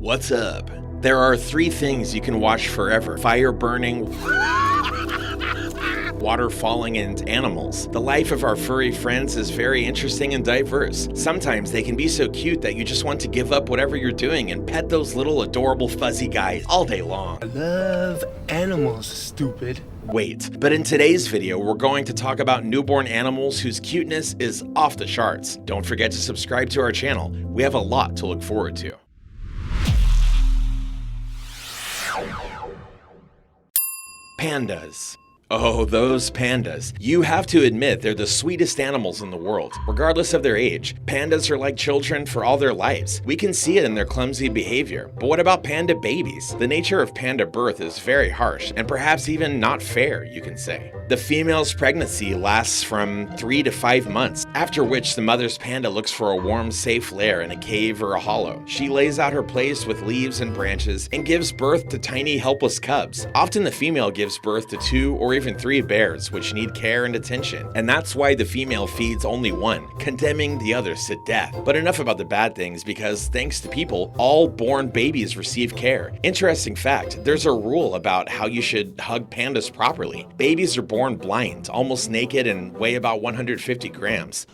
What's up? There are 3 things you can watch forever: fire burning, water falling, and animals. The life of our furry friends is very interesting and diverse. Sometimes they can be so cute that you just want to give up whatever you're doing and pet those little adorable fuzzy guys all day long. I love animals, stupid. Wait, but in today's video, we're going to talk about newborn animals whose cuteness is off the charts. Don't forget to subscribe to our channel. We have a lot to look forward to. Pandas. Oh, those pandas. You have to admit they're the sweetest animals in the world, regardless of their age. Pandas are like children for all their lives. We can see it in their clumsy behavior. But what about panda babies? The nature of panda birth is very harsh, and perhaps even not fair, you can say. The female's pregnancy lasts from 3 to 5 months, after which the mother's panda looks for a warm, safe lair in a cave or a hollow. She lays out her place with leaves and branches and gives birth to tiny, helpless cubs. Often the female gives birth to 2 or even 3 bears, which need care and attention. And that's why the female feeds only one, condemning the others to death. But enough about the bad things, because thanks to people, all born babies receive care. Interesting fact, there's a rule about how you should hug pandas properly. Babies are born blind, almost naked, and weigh about 150 grams.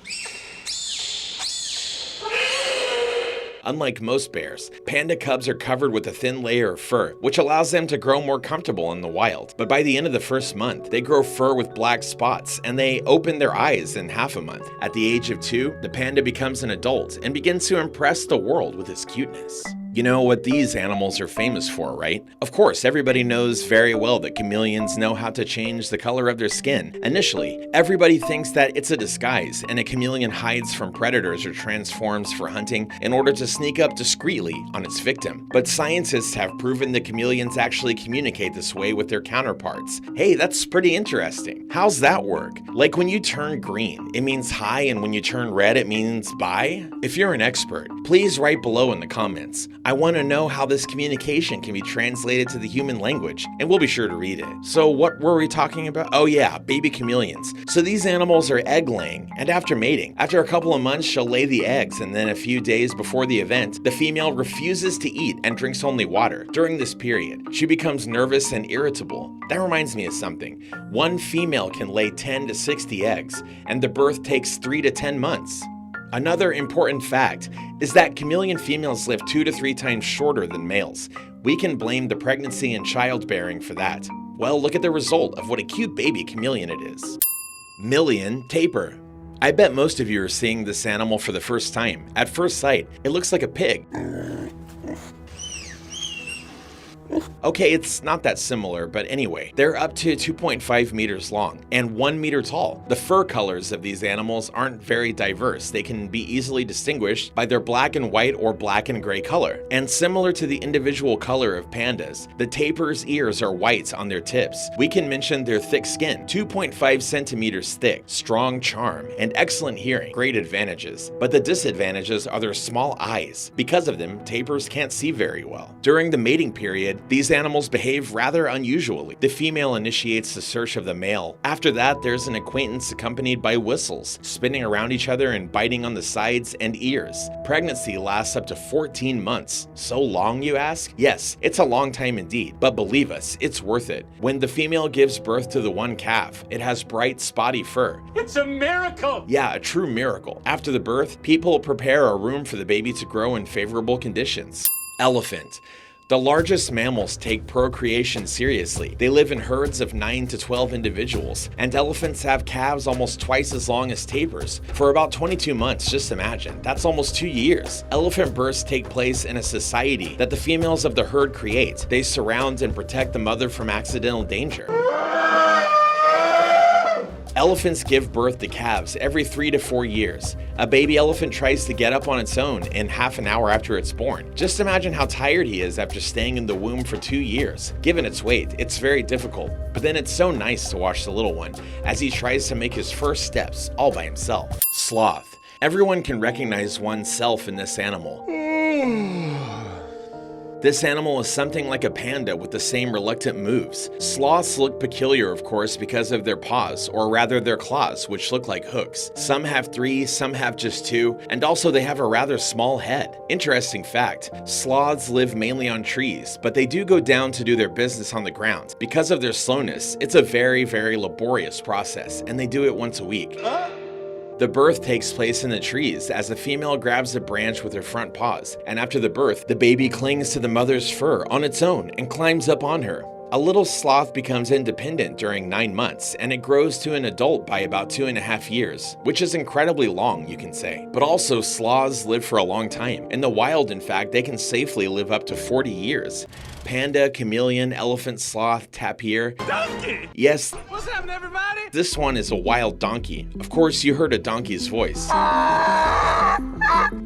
Unlike most bears, panda cubs are covered with a thin layer of fur, which allows them to grow more comfortable in the wild. But by the end of the first month, they grow fur with black spots, and they open their eyes in half a month. At the age of 2, the panda becomes an adult and begins to impress the world with his cuteness. You know what these animals are famous for, right? Of course, everybody knows very well that chameleons know how to change the color of their skin. Initially, everybody thinks that it's a disguise, and a chameleon hides from predators or transforms for hunting in order to sneak up discreetly on its victim. But scientists have proven that chameleons actually communicate this way with their counterparts. Hey, that's pretty interesting. How's that work? Like when you turn green, it means hi, and when you turn red, it means bye? If you're an expert, please write below in the comments. I want to know how this communication can be translated to the human language, and we'll be sure to read it. So what were we talking about? Oh yeah, baby chameleons. So these animals are egg laying, and after mating, after a couple of months she'll lay the eggs, and then a few days before the event, the female refuses to eat and drinks only water. During this period, she becomes nervous and irritable. That reminds me of something. One female can lay 10 to 60 eggs, and the birth takes 3 to 10 months. Another important fact is that chameleon females live 2 to 3 times shorter than males. We can blame the pregnancy and childbearing for that. Well, look at the result of what a cute baby chameleon it is. Million tapir. I bet most of you are seeing this animal for the first time. At first sight, it looks like a pig. Okay, it's not that similar, but anyway, they're up to 2.5 meters long and 1 meter tall. The fur colors of these animals aren't very diverse. They can be easily distinguished by their black and white or black and gray color. And similar to the individual color of pandas, the tapir's ears are white on their tips. We can mention their thick skin, 2.5 centimeters thick, strong charm, and excellent hearing, great advantages. But the disadvantages are their small eyes. Because of them, tapirs can't see very well. During the mating period, these animals behave rather unusually. The female initiates the search of the male. After that, there's an acquaintance accompanied by whistles, spinning around each other and biting on the sides and ears. Pregnancy lasts up to 14 months. So long, you ask? Yes, it's a long time indeed, but believe us, it's worth it. When the female gives birth to the one calf, it has bright, spotty fur. It's a miracle! Yeah, a true miracle. After the birth, people prepare a room for the baby to grow in favorable conditions. Elephant. The largest mammals take procreation seriously. They live in herds of 9 to 12 individuals, and elephants have calves almost twice as long as tapirs. For about 22 months, just imagine, that's almost 2 years. Elephant births take place in a society that the females of the herd create. They surround and protect the mother from accidental danger. Elephants give birth to calves every 3 to 4 years. A baby elephant tries to get up on its own in half an hour after it's born. Just imagine how tired he is after staying in the womb for 2 years. Given its weight, it's very difficult, but then it's so nice to watch the little one as he tries to make his first steps all by himself. Sloth. Everyone can recognize oneself in this animal. This animal is something like a panda with the same reluctant moves. Sloths look peculiar, of course, because of their paws, or rather their claws, which look like hooks. Some have 3, some have just 2, and also they have a rather small head. Interesting fact, sloths live mainly on trees, but they do go down to do their business on the ground. Because of their slowness, it's a very, very laborious process, and they do it once a week. The birth takes place in the trees as the female grabs a branch with her front paws, and after the birth, the baby clings to the mother's fur on its own and climbs up on her. A little sloth becomes independent during 9 months, and it grows to an adult by about 2.5 years, which is incredibly long, you can say. But also, sloths live for a long time. In the wild, in fact, they can safely live up to 40 years. Panda, chameleon, elephant, sloth, tapir. Donkey! Yes. What's happening, everybody? This one is a wild donkey. Of course, you heard a donkey's voice.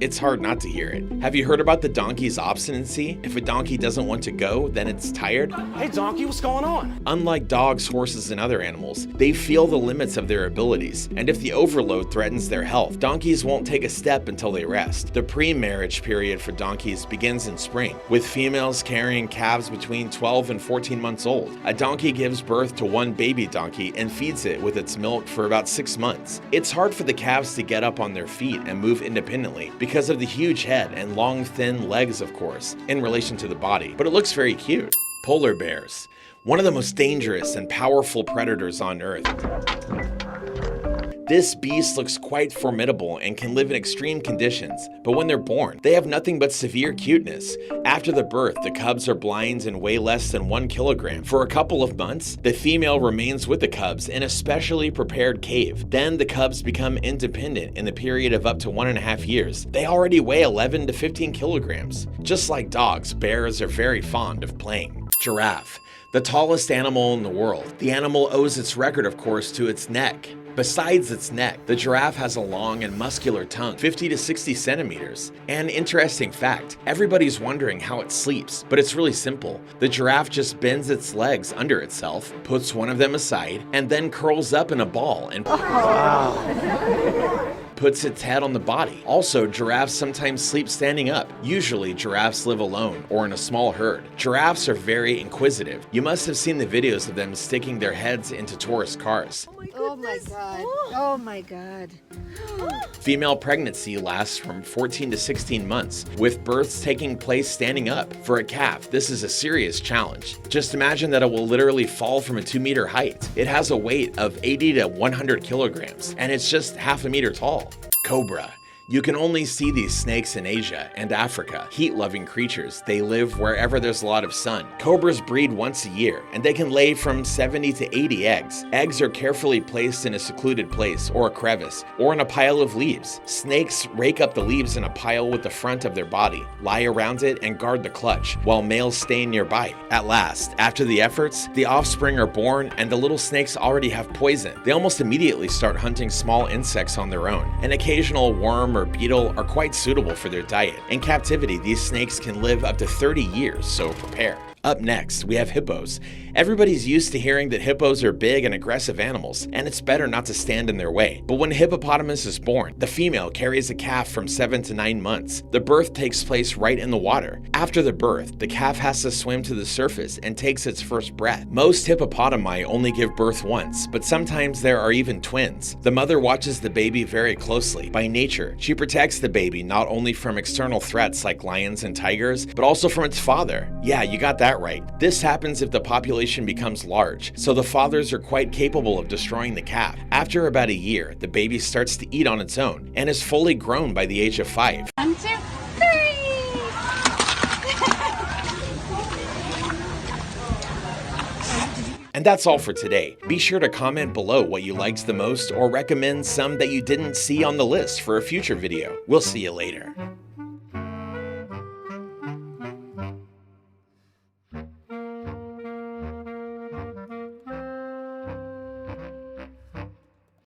It's hard not to hear it. Have you heard about the donkey's obstinacy? If a donkey doesn't want to go, then it's tired. Hey, donkey, what's going on? Unlike dogs, horses, and other animals, they feel the limits of their abilities, and if the overload threatens their health, donkeys won't take a step until they rest. The pre-marriage period for donkeys begins in spring, with females carrying calves between 12 and 14 months old. A donkey gives birth to one baby donkey and feeds it with its milk for about 6 months. It's hard for the calves to get up on their feet and move independently because of the huge head and long, thin legs, of course, in relation to the body, but it looks very cute. Polar bears, one of the most dangerous and powerful predators on Earth. This beast looks quite formidable and can live in extreme conditions, but when they're born, they have nothing but severe cuteness. After the birth, the cubs are blind and weigh less than 1 kilogram. For a couple of months, the female remains with the cubs in a specially prepared cave. Then the cubs become independent in the period of up to 1.5 years. They already weigh 11 to 15 kilograms. Just like dogs, bears are very fond of playing. Giraffe, the tallest animal in the world. The animal owes its record, of course, to its neck. Besides its neck, the giraffe has a long and muscular tongue, 50 to 60 centimeters. An interesting fact, everybody's wondering how it sleeps, but it's really simple. The giraffe just bends its legs under itself, puts one of them aside, and then curls up in a ball and puts its head on the body. Also, giraffes sometimes sleep standing up. Usually, giraffes live alone or in a small herd. Giraffes are very inquisitive. You must have seen the videos of them sticking their heads into tourist cars. Oh my god. Oh my god. Female pregnancy lasts from 14 to 16 months, with births taking place standing up. For a calf, this is a serious challenge. Just imagine that it will literally fall from a 2-meter height. It has a weight of 80 to 100 kilograms, and it's just half a meter tall. Cobra. You can only see these snakes in Asia and Africa. Heat-loving creatures, they live wherever there's a lot of sun. Cobras breed once a year, and they can lay from 70 to 80 eggs. Eggs are carefully placed in a secluded place, or a crevice, or in a pile of leaves. Snakes rake up the leaves in a pile with the front of their body, lie around it, and guard the clutch, while males stay nearby. At last, after the efforts, the offspring are born, and the little snakes already have poison. They almost immediately start hunting small insects on their own. An occasional worm or beetle are quite suitable for their diet. In captivity, these snakes can live up to 30 years, so prepare. Up next, we have hippos. Everybody's used to hearing that hippos are big and aggressive animals, and it's better not to stand in their way. But when a hippopotamus is born, the female carries a calf from 7 to 9 months. The birth takes place right in the water. After the birth, the calf has to swim to the surface and takes its first breath. Most hippopotami only give birth once, but sometimes there are even twins. The mother watches the baby very closely. By nature, she protects the baby not only from external threats like lions and tigers, but also from its father. Yeah, you got that right. This happens if the population becomes large, so the fathers are quite capable of destroying the calf. After about a year, the baby starts to eat on its own and is fully grown by the age of 5. 1, 2, 3. And that's all for today. Be sure to comment below what you liked the most or recommend some that you didn't see on the list for a future video. We'll see you later.